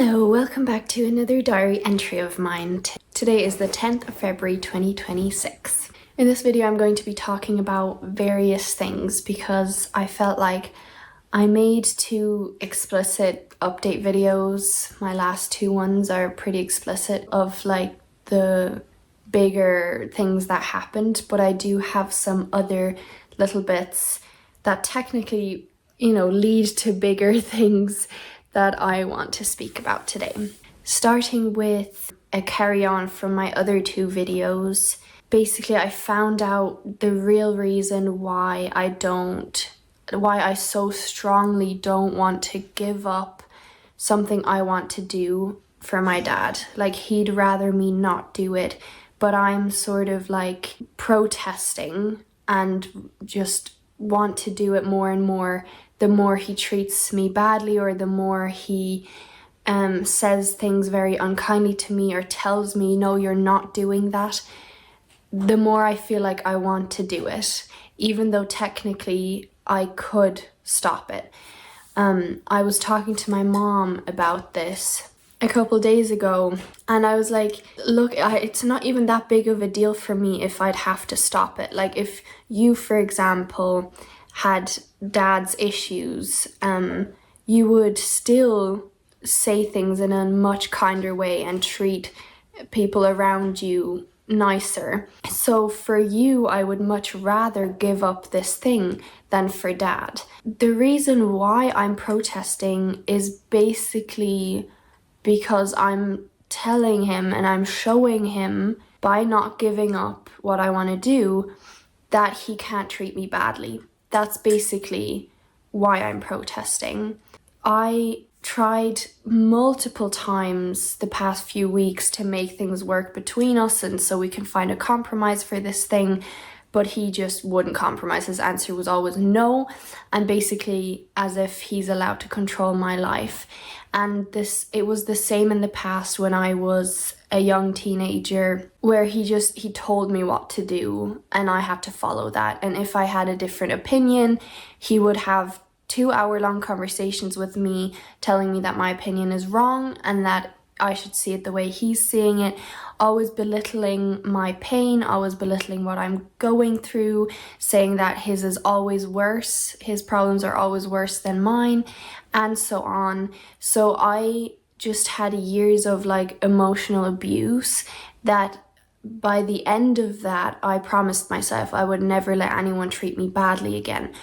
Hello, welcome back to another diary entry of mine. Today is the 10th of February 2026. In this video I'm going to be talking about various things because I felt like I made 2 explicit update videos. My last 2 ones are pretty explicit of like the bigger things that happened, but I do have some other little bits that technically, lead to bigger things that I want to speak about today. Starting with a carry on from my other 2 videos. Basically, I found out the real reason why I so strongly don't want to give up something I want to do for my dad. Like, he'd rather me not do it, but I'm sort of like protesting and just want to do it more and more the more he treats me badly, or the more he says things very unkindly to me or tells me, no, you're not doing that, the more I feel like I want to do it, even though technically I could stop it. I was talking to my mom about this a couple days ago, and I was like, look, it's not even that big of a deal for me if I'd have to stop it. Like, if you, for example, had dad's issues, you would still say things in a much kinder way and treat people around you nicer. So for you, I would much rather give up this thing than for dad. The reason why I'm protesting is basically because I'm telling him and I'm showing him by not giving up what I want to do that he can't treat me badly. That's basically why I'm protesting. I tried multiple times the past few weeks to make things work between us and so we can find a compromise for this thing, but he just wouldn't compromise. His answer was always no, and basically as if he's allowed to control my life. And it was the same in the past when I was a young teenager, where he told me what to do and I had to follow that. And if I had a different opinion, he would have 2-hour-long conversations with me telling me that my opinion is wrong and that I should see it the way he's seeing it, always belittling my pain, always belittling what I'm going through, saying that his is always worse, his problems are always worse than mine, and so on. So I just had years of like emotional abuse that by the end of that, I promised myself I would never let anyone treat me badly again.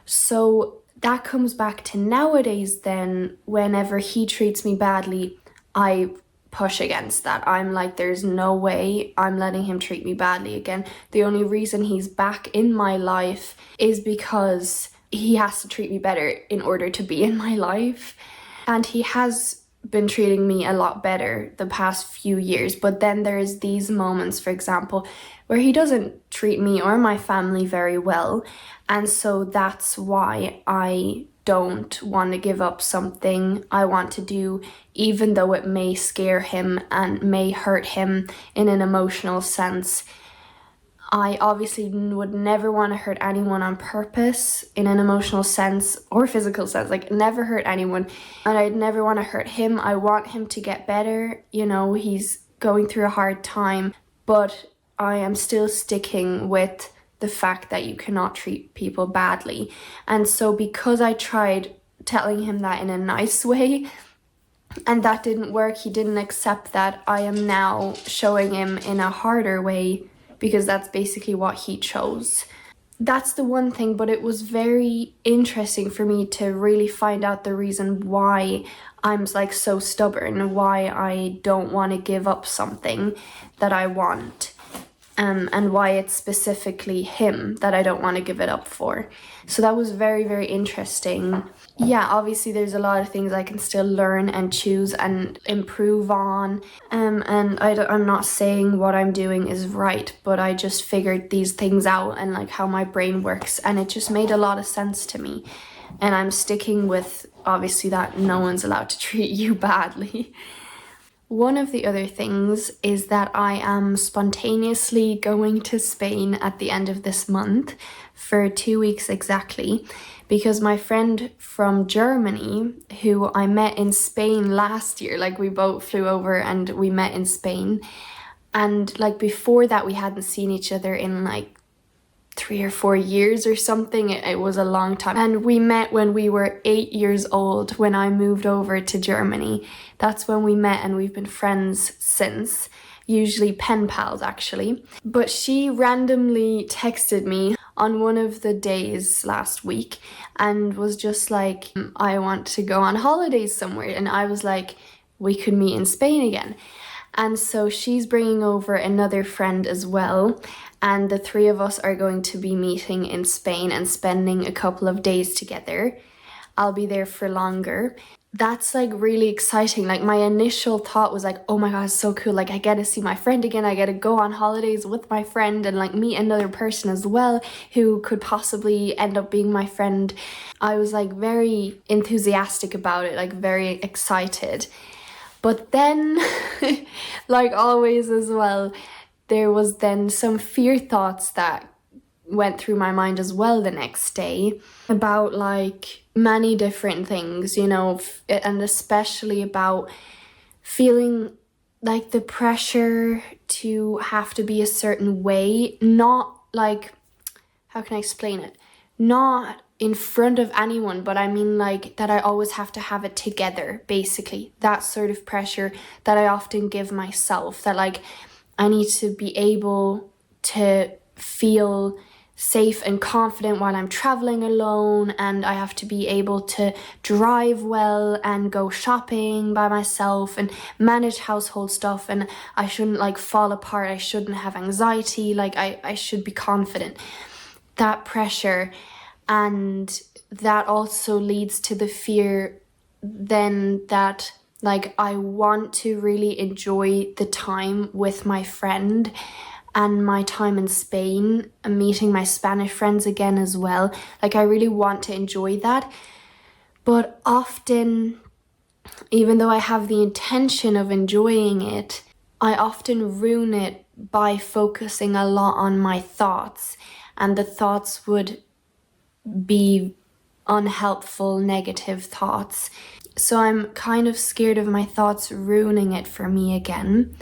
So that comes back to nowadays then, whenever he treats me badly, I push against that. I'm like, there's no way I'm letting him treat me badly again. The only reason he's back in my life is because he has to treat me better in order to be in my life. And he has been treating me a lot better the past few years. But then there's these moments, for example, where he doesn't treat me or my family very well. And so that's why I don't want to give up something I want to do, even though it may scare him and may hurt him in an emotional sense. I obviously would never want to hurt anyone on purpose in an emotional sense or physical sense, like never hurt anyone. And I'd never want to hurt him. I want him to get better. He's going through a hard time, but I am still sticking with the fact that you cannot treat people badly. And so because I tried telling him that in a nice way and that didn't work, he didn't accept that, I am now showing him in a harder way because that's basically what he chose. That's the one thing, but it was very interesting for me to really find out the reason why I'm like so stubborn, why I don't want to give up something that I want. And why it's specifically him that I don't want to give it up for. So that was very, very interesting. Yeah, obviously there's a lot of things I can still learn and choose and improve on. And I'm not saying what I'm doing is right, but I just figured these things out and like how my brain works. And it just made a lot of sense to me. And I'm sticking with, obviously, that no one's allowed to treat you badly. One of the other things is that I am spontaneously going to Spain at the end of this month for 2 weeks exactly, because my friend from Germany, who I met in Spain last year, like we both flew over and we met in Spain, and like before that we hadn't seen each other in like 3 or 4 years or something. It was a long time, and we met when we were 8 years old, when I moved over to Germany. That's when we met, and we've been friends since, usually pen pals actually. But she randomly texted me on one of the days last week and was just like, I want to go on holidays somewhere. And I was like, we could meet in Spain again. And so she's bringing over another friend as well, and the three of us are going to be meeting in Spain and spending a couple of days together. I'll be there for longer. That's like really exciting. Like my initial thought was like, oh my god, it's so cool. Like I get to see my friend again. I get to go on holidays with my friend and like meet another person as well who could possibly end up being my friend. I was like very enthusiastic about it, like very excited. But then, like always as well, there was then some fear thoughts that went through my mind as well the next day about like many different things, you know, and especially about feeling like the pressure to have to be a certain way, not like, how can I explain it? Not in front of anyone, but I mean like that I always have to have it together, basically. That sort of pressure that I often give myself, that like I need to be able to feel safe and confident while I'm traveling alone, and I have to be able to drive well and go shopping by myself and manage household stuff, and I shouldn't like fall apart, I shouldn't have anxiety, like I should be confident. That pressure, and that also leads to the fear then that like I want to really enjoy the time with my friend and my time in Spain and meeting my Spanish friends again as well. Like I really want to enjoy that. But often, even though I have the intention of enjoying it, I often ruin it by focusing a lot on my thoughts, and the thoughts would be unhelpful, negative thoughts. So I'm kind of scared of my thoughts ruining it for me again.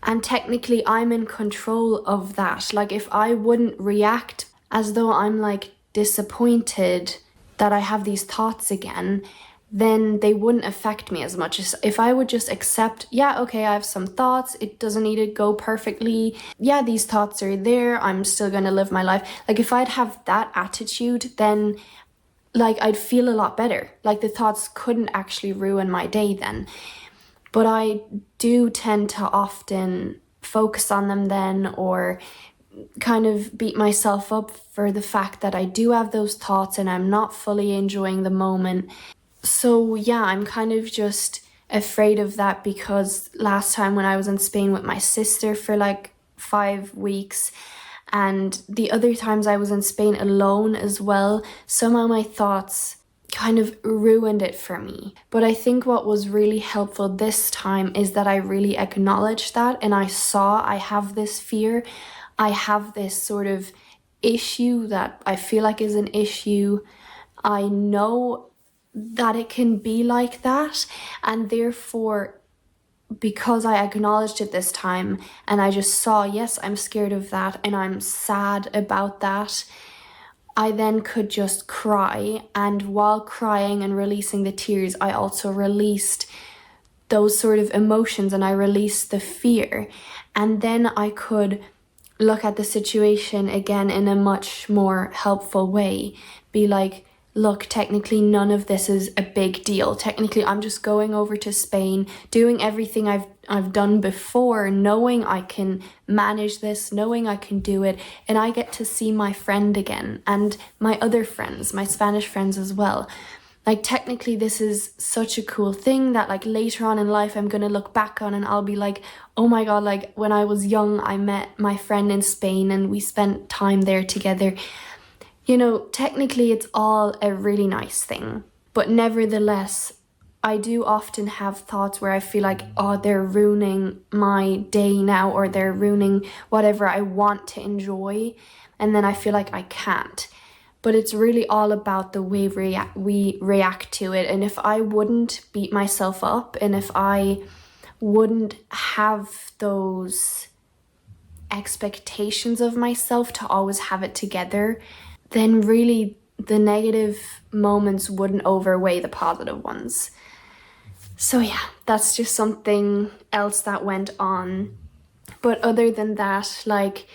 And technically I'm in control of that. Like if I wouldn't react as though I'm like disappointed that I have these thoughts again, then they wouldn't affect me as much. As if I would just accept, yeah, okay, I have some thoughts, it doesn't need to go perfectly, yeah, these thoughts are there, I'm still gonna live my life. Like if I'd have that attitude, then like I'd feel a lot better. Like the thoughts couldn't actually ruin my day then. But I do tend to often focus on them then, or kind of beat myself up for the fact that I do have those thoughts and I'm not fully enjoying the moment. So yeah, I'm kind of just afraid of that, because last time when I was in Spain with my sister for like 5 weeks, and the other times I was in Spain alone as well, some of my thoughts kind of ruined it for me. But I think what was really helpful this time is that I really acknowledged that, and I saw I have this fear, I have this sort of issue that I feel like is an issue. I know that it can be like that, and therefore, because I acknowledged it this time and I just saw, yes, I'm scared of that and I'm sad about that, I then could just cry. And while crying and releasing the tears, I also released those sort of emotions and I released the fear. And then I could look at the situation again in a much more helpful way. Be like, look, technically none of this is a big deal. Technically, I'm just going over to Spain, doing everything I've done before, knowing I can manage this, knowing I can do it, and I get to see my friend again and my other friends, my Spanish friends as well. Like technically this is such a cool thing that like later on in life I'm gonna look back on and I'll be like, oh my god, like when I was young I met my friend in Spain and we spent time there together. You know, technically it's all a really nice thing, but nevertheless, I do often have thoughts where I feel like, oh, they're ruining my day now, or they're ruining whatever I want to enjoy, and then I feel like I can't. but it's really all about the way we react to it. And if I wouldn't beat myself up, and if I wouldn't have those expectations of myself to always have it together, then really the negative moments wouldn't outweigh the positive ones. So yeah, that's just something else that went on. But other than that, like,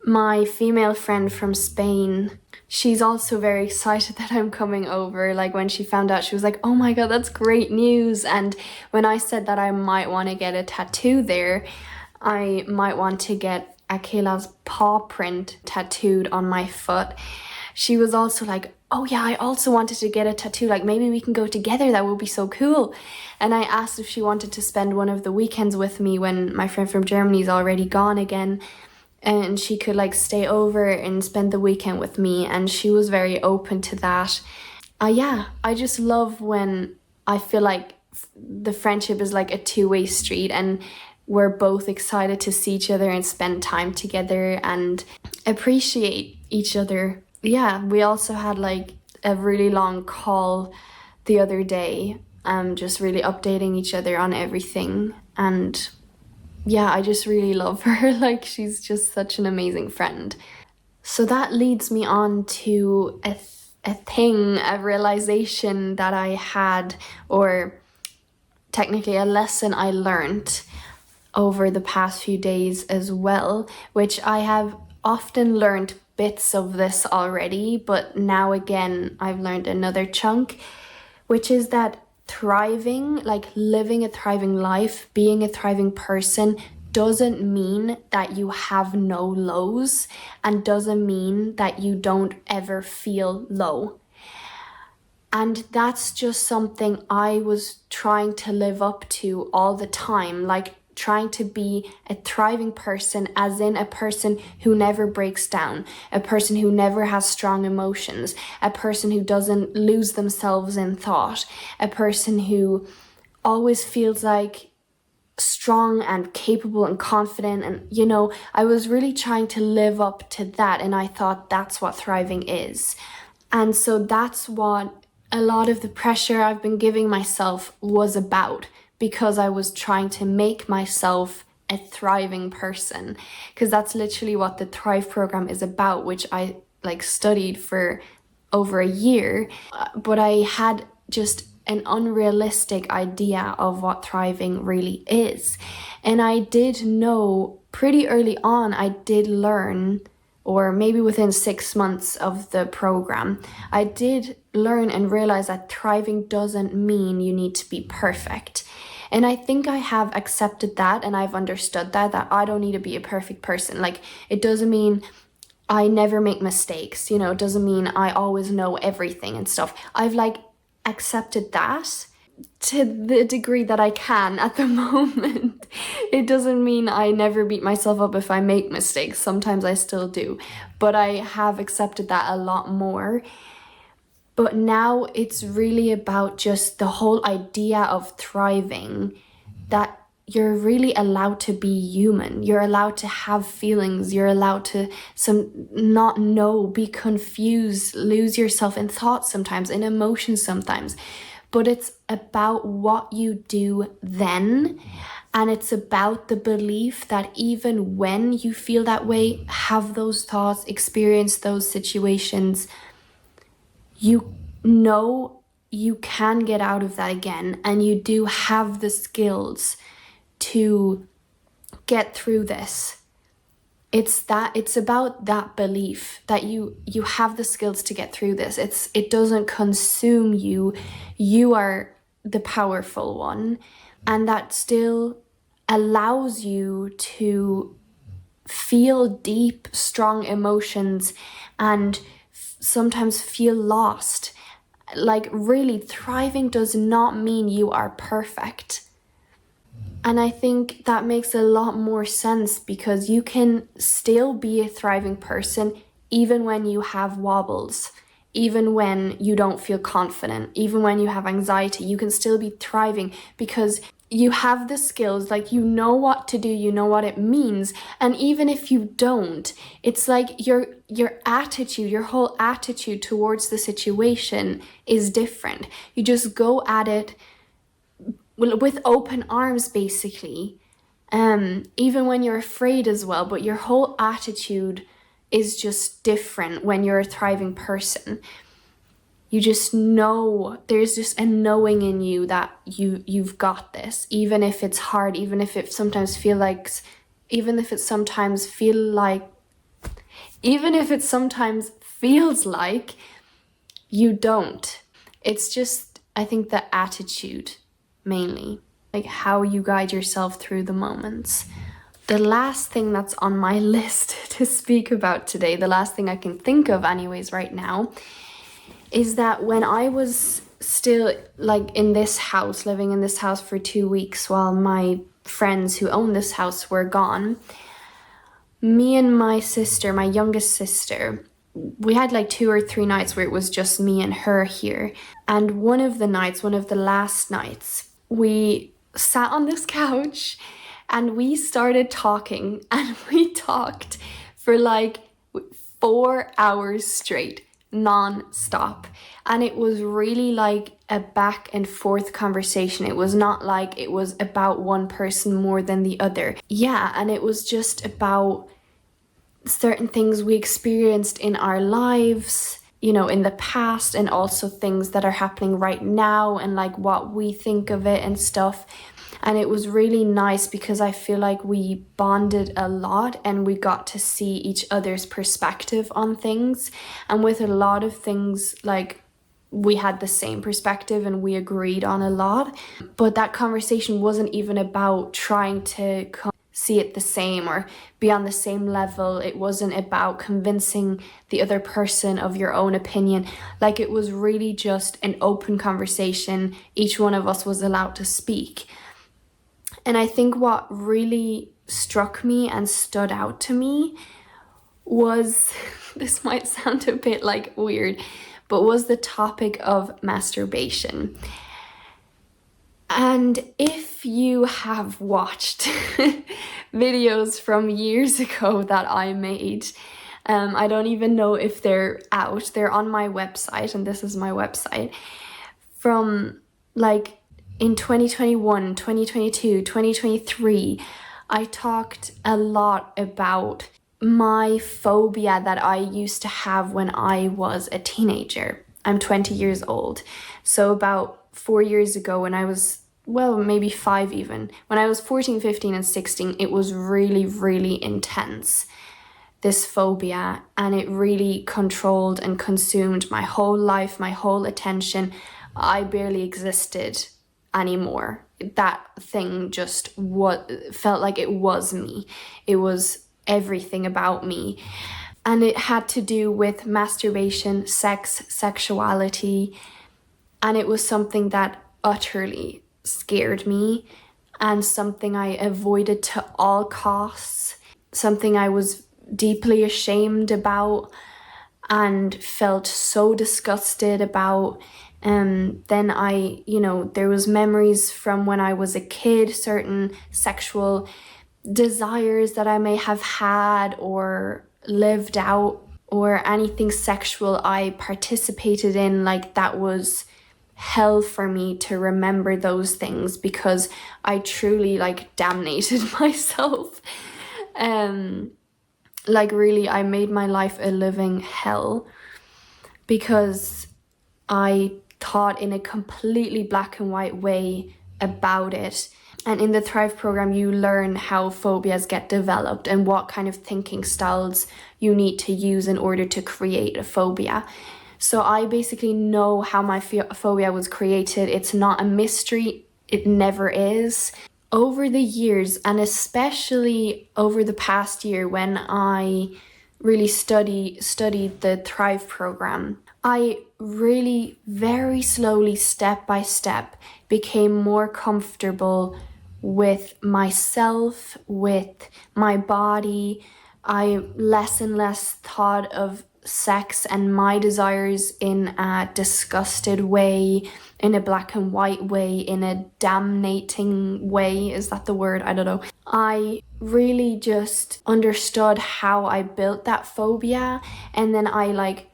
my female friend from Spain, she's also very excited that I'm coming over. Like, when she found out, she was like, oh my god, that's great news. And when I said that I might want to get a tattoo there, I might want to get Akela's paw print tattooed on my foot, she was also like, oh yeah, I also wanted to get a tattoo, like maybe we can go together, that would be so cool. And I asked if she wanted to spend one of the weekends with me when my friend from Germany is already gone again, and she could like stay over and spend the weekend with me, and she was very open to that. Yeah, I just love when I feel like the friendship is like a two-way street, and we're both excited to see each other and spend time together and appreciate each other. Yeah, we also had like a really long call the other day, just really updating each other on everything. And yeah, I just really love her. Like, she's just such an amazing friend. So that leads me on to a realization that I had, or technically a lesson I learned over the past few days as well, which I have often learned bits of this already, but now again I've learned another chunk, which is that thriving, like living a thriving life, being a thriving person, doesn't mean that you have no lows, and doesn't mean that you don't ever feel low. And that's just something I was trying to live up to all the time, like trying to be a thriving person, as in a person who never breaks down, a person who never has strong emotions, a person who doesn't lose themselves in thought, a person who always feels like strong and capable and confident. And you know, I was really trying to live up to that, and I thought that's what thriving is. And so that's what a lot of the pressure I've been giving myself was about, because I was trying to make myself a thriving person, because that's literally what the Thrive program is about, which I like studied for over a year. But I had just an unrealistic idea of what thriving really is. And I did know pretty early on, I did learn, or maybe within 6 months of the program, I did learn and realize that thriving doesn't mean you need to be perfect. And I think I have accepted that, and I've understood that I don't need to be a perfect person. Like, it doesn't mean I never make mistakes, you know, it doesn't mean I always know everything and stuff. I've like accepted that to the degree that I can at the moment. It doesn't mean I never beat myself up if I make mistakes. Sometimes I still do, but I have accepted that a lot more. But now it's really about just the whole idea of thriving, that you're really allowed to be human. You're allowed to have feelings. You're allowed to not know, be confused, lose yourself in thoughts sometimes, in emotions sometimes. But it's about what you do then. And it's about the belief that even when you feel that way, have those thoughts, experience those situations, you know you can get out of that again, and you do have the skills to get through this. It's about that belief that you have the skills to get through this. It doesn't consume you. You are the powerful one, and that still allows you to feel deep, strong emotions and sometimes feel lost. Like, really, thriving does not mean you are perfect. And I think that makes a lot more sense, because you can still be a thriving person even when you have wobbles, even when you don't feel confident, even when you have anxiety. You can still be thriving, because you have the skills, like you know what to do, you know what it means. And even if you don't, it's like your attitude, your whole attitude towards the situation is different. You just go at it with open arms, basically. Even when you're afraid as well, but your whole attitude is just different when you're a thriving person. You just know, there's just a knowing in you that you've got this, even if it's hard, even if it sometimes feels like you don't. It's just, I think, the attitude mainly, like how you guide yourself through the moments. The last thing that's on my list to speak about today, the last thing I can think of anyways right now, is that when I was still like in this house, living in this house for 2 weeks while my friends who own this house were gone, me and my sister, my youngest sister, we had like 2 or 3 nights where it was just me and her here. And one of the last nights, we sat on this couch and we started talking, and we talked for like 4 hours straight, non-stop. And it was really like a back and forth conversation. It was not like it was about one person more than the other. Yeah, and it was just about certain things we experienced in our lives, you know, in the past, and also things that are happening right now, and like what we think of it and stuff. And it was really nice because I feel like we bonded a lot and we got to see each other's perspective on things. And with a lot of things, like, we had the same perspective and we agreed on a lot. But that conversation wasn't even about trying to see it the same or be on the same level. It wasn't about convincing the other person of your own opinion. Like, it was really just an open conversation. Each one of us was allowed to speak. And I think what really struck me and stood out to me was, this might sound a bit like weird, but was the topic of masturbation. And if you have watched videos from years ago that I made, I don't even know if they're out. They're on my website, and this is my website. From like in 2021, 2022, 2023, I talked a lot about my phobia that I used to have when I was a teenager. I'm 20 years old. So about 4 years ago, when I was, well, maybe 5 even, when I was 14, 15 and 16, it was really, really intense, this phobia, and it really controlled and consumed my whole life, my whole attention. I barely existed anymore. That thing just felt like it was me. It was everything about me. And it had to do with masturbation, sex, sexuality, and it was something that utterly scared me and something I avoided to all costs, something I was deeply ashamed about and felt so disgusted about. Then there was memories from when I was a kid, certain sexual desires that I may have had or lived out, or anything sexual I participated in, like that was hell for me to remember those things, because I truly like damnated myself. Like really, I made my life a living hell because I thought in a completely black and white way about it. And in the Thrive program, you learn how phobias get developed and what kind of thinking styles you need to use in order to create a phobia. So I basically know how my phobia was created. It's not a mystery. It never is. Over the years, and especially over the past year when I really studied the Thrive program, I really very slowly, step by step, became more comfortable with myself, with my body. I less and less thought of sex and my desires in a disgusted way, in a black and white way, in a damnating way. Is that the word? I don't know. I really just understood how I built that phobia, and then I like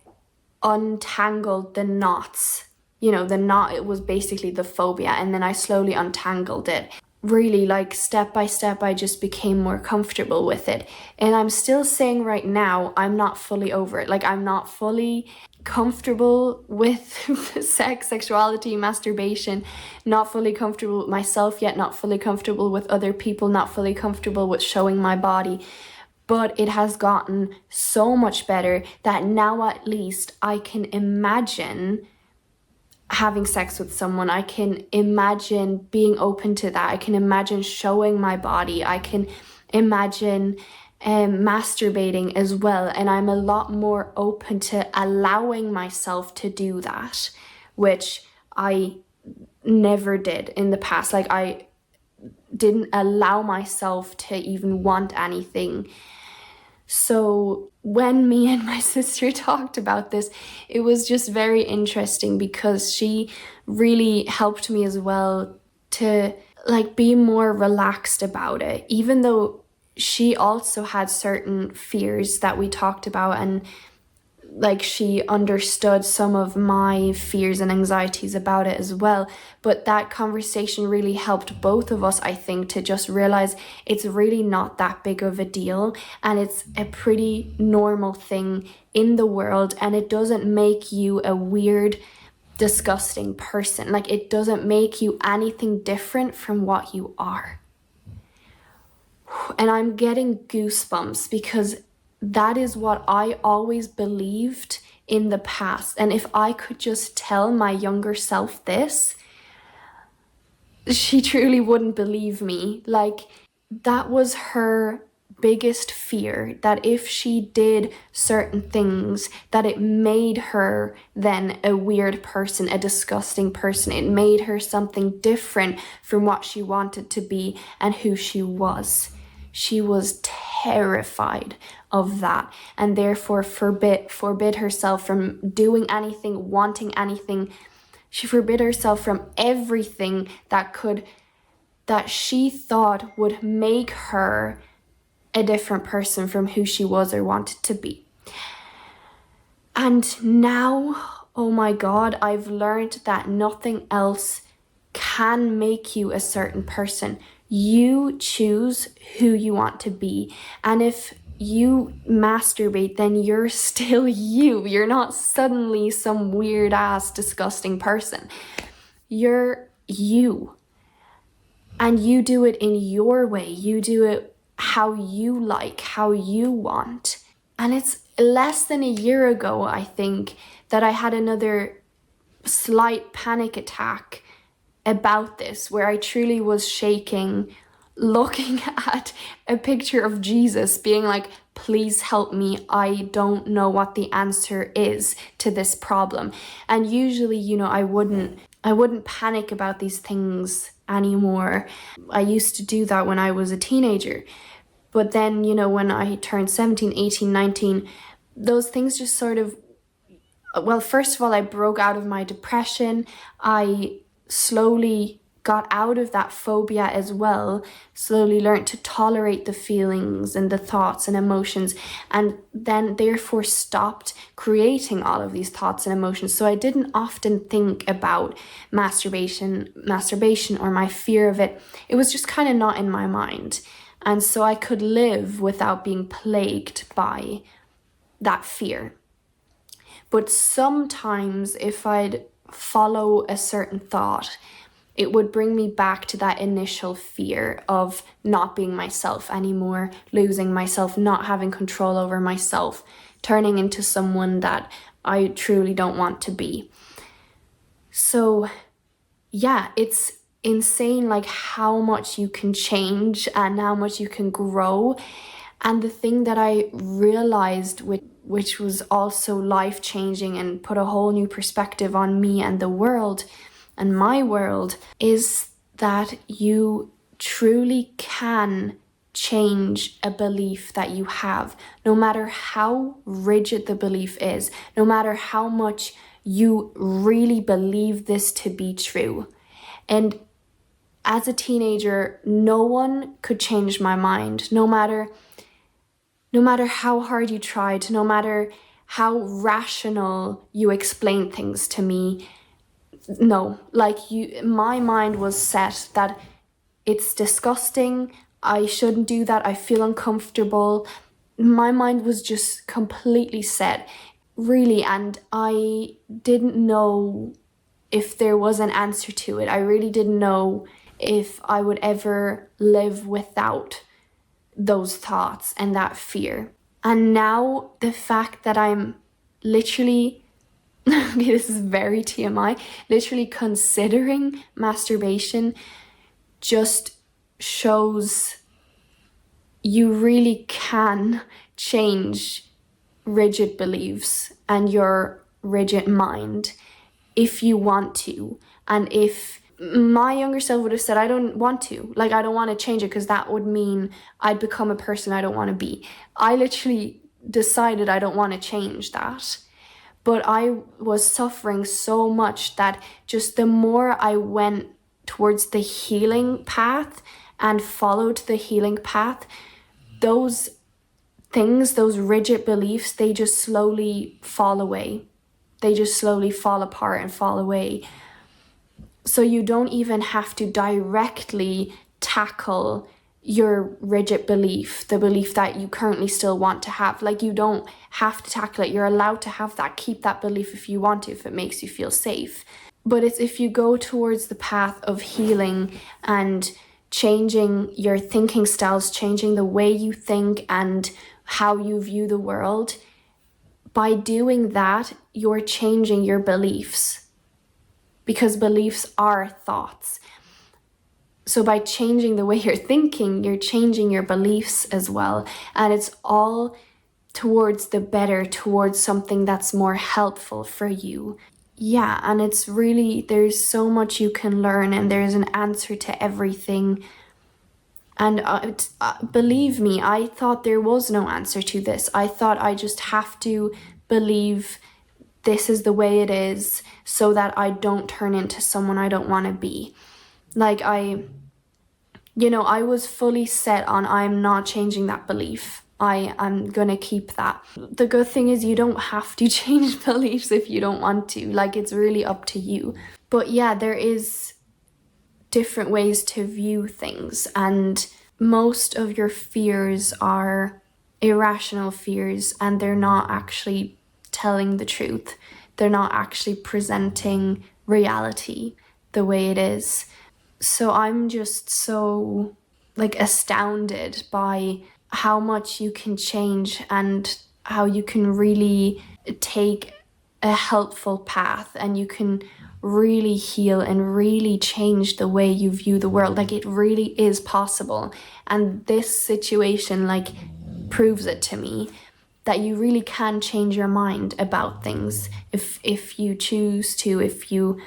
untangled the knots. You know, the knot, it was basically the phobia, and then I slowly untangled it. Really, like, step by step, I just became more comfortable with it. And I'm still saying right now, I'm not fully over it. Like, I'm not fully comfortable with sex, sexuality, masturbation, not fully comfortable with myself yet, not fully comfortable with other people, not fully comfortable with showing my body. But it has gotten so much better that now at least I can imagine having sex with someone. I can imagine being open to that. I can imagine showing my body. I can imagine masturbating as well. And I'm a lot more open to allowing myself to do that, which I never did in the past. Like, I didn't allow myself to even want anything. So when me and my sister talked about this, it was just very interesting because she really helped me as well to like be more relaxed about it, even though she also had certain fears that we talked about, and like she understood some of my fears and anxieties about it as well. But that conversation really helped both of us, I think, to just realize it's really not that big of a deal, and it's a pretty normal thing in the world, and it doesn't make you a weird, disgusting person. Like, it doesn't make you anything different from what you are. And I'm getting goosebumps because that is what I always believed in the past. And if I could just tell my younger self this, she truly wouldn't believe me. Like, that was her biggest fear, that if she did certain things, that it made her then a weird person, a disgusting person. It made her something different from what she wanted to be and who she was. She was terrified of that, and therefore forbid herself from doing anything, wanting anything. She forbid herself from everything that she thought would make her a different person from who she was or wanted to be. And now, oh my God, I've learned that nothing else can make you a certain person. You choose who you want to be. And if you masturbate, then you're still you. You're not suddenly some weird ass disgusting person. You're you. And you do it in your way. You do it how you like, how you want. And it's less than a year ago, I think, that I had another slight panic attack about this, where I truly was shaking, looking at a picture of Jesus, being like, please help me. I don't know what the answer is to this problem. And usually, you know, I wouldn't panic about these things anymore. I used to do that when I was a teenager. But then, you know, when I turned 17, 18, 19, those things just sort of, well, first of all, I broke out of my depression. I slowly got out of that phobia as well, slowly learned to tolerate the feelings and the thoughts and emotions, and then therefore stopped creating all of these thoughts and emotions. So I didn't often think about masturbation or my fear of it. It was just kind of not in my mind. And so I could live without being plagued by that fear. But sometimes if I'd follow a certain thought, it would bring me back to that initial fear of not being myself anymore, losing myself, not having control over myself, turning into someone that I truly don't want to be. So yeah, it's insane like how much you can change and how much you can grow. And the thing that I realized, which was also life-changing and put a whole new perspective on me and the world and my world, is that you truly can change a belief that you have, no matter how rigid the belief is, no matter how much you really believe this to be true. And as a teenager, no one could change my mind, no matter how hard you tried, no matter how rational you explained things to me. No, my mind was set that it's disgusting, I shouldn't do that, I feel uncomfortable. My mind was just completely set, really, and I didn't know if there was an answer to it. I really didn't know if I would ever live without those thoughts and that fear. And now the fact that I'm literally, okay, this is very TMI, literally considering masturbation just shows you really can change rigid beliefs and your rigid mind if you want to. And if my younger self would have said, I don't want to, I don't want to change it because that would mean I'd become a person I don't want to be. I literally decided I don't want to change that. But I was suffering so much that just the more I went towards the healing path and followed the healing path, those things, those rigid beliefs, they just slowly fall away. They just slowly fall apart and fall away. So you don't even have to directly tackle your rigid belief, the belief that you currently still want to have. You don't have to tackle it. You're allowed to have that. Keep that belief if you want to, if it makes you feel safe. But it's if you go towards the path of healing and changing your thinking styles, changing the way you think and how you view the world, by doing that, you're changing your beliefs, because beliefs are thoughts. So by changing the way you're thinking, you're changing your beliefs as well. And it's all towards the better, towards something that's more helpful for you. Yeah, and it's really, there's so much you can learn, and there's an answer to everything. And believe me, I thought there was no answer to this. I thought I just have to believe this is the way it is so that I don't turn into someone I don't want to be. I was fully set on I'm not changing that belief. I am gonna keep that. The good thing is you don't have to change beliefs if you don't want to. It's really up to you. But yeah, there is different ways to view things, and most of your fears are irrational fears, and they're not actually telling the truth. They're not actually presenting reality the way it is. So I'm just so astounded by how much you can change and how you can really take a helpful path, and you can really heal and really change the way you view the world. It really is possible. And this situation proves it to me, that you really can change your mind about things if you choose to, if you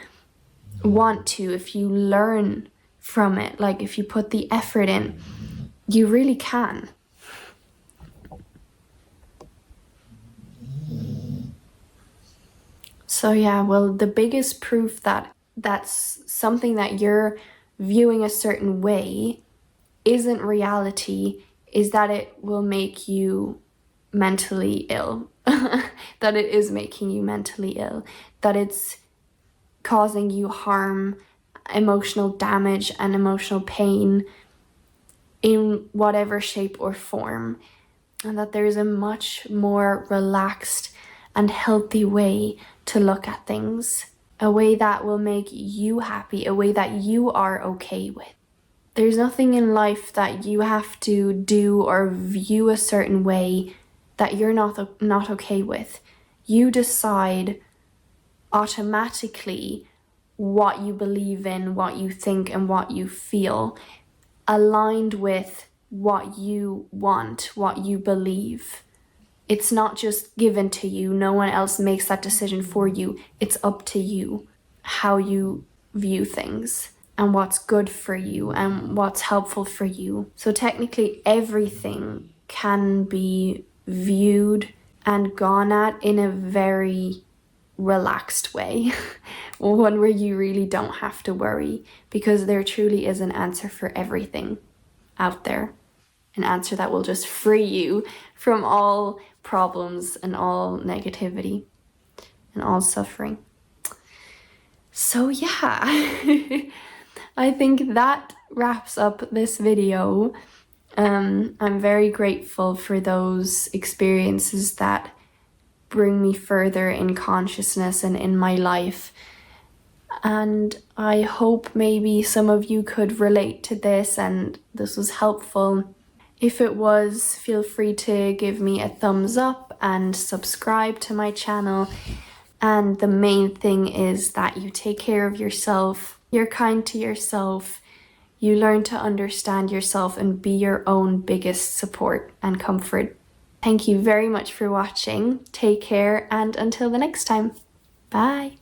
want to, if you learn from it, if you put the effort in, you really can. So yeah, well, the biggest proof that that's something that you're viewing a certain way isn't reality is that it will make you mentally ill, that it is making you mentally ill, that it's causing you harm, emotional damage and emotional pain in whatever shape or form, and that there's a much more relaxed and healthy way to look at things, a way that will make you happy, a way that you are okay with. There's nothing in life that you have to do or view a certain way that you're not okay with. You decide automatically what you believe in, what you think, and what you feel, aligned with what you want, what you believe. It's not just given to you. No one else makes that decision for you. It's up to you how you view things. and what's good for you and what's helpful for you. So technically everything can be viewed and gone at in a very relaxed way. One where you really don't have to worry, because there truly is an answer for everything out there. An answer that will just free you from all problems and all negativity and all suffering. So yeah, I think that wraps up this video. I'm very grateful for those experiences that bring me further in consciousness and in my life. And I hope maybe some of you could relate to this and this was helpful. If it was, feel free to give me a thumbs up and subscribe to my channel. And the main thing is that you take care of yourself, you're kind to yourself, you learn to understand yourself and be your own biggest support and comfort. Thank you very much for watching. Take care, and until the next time, bye.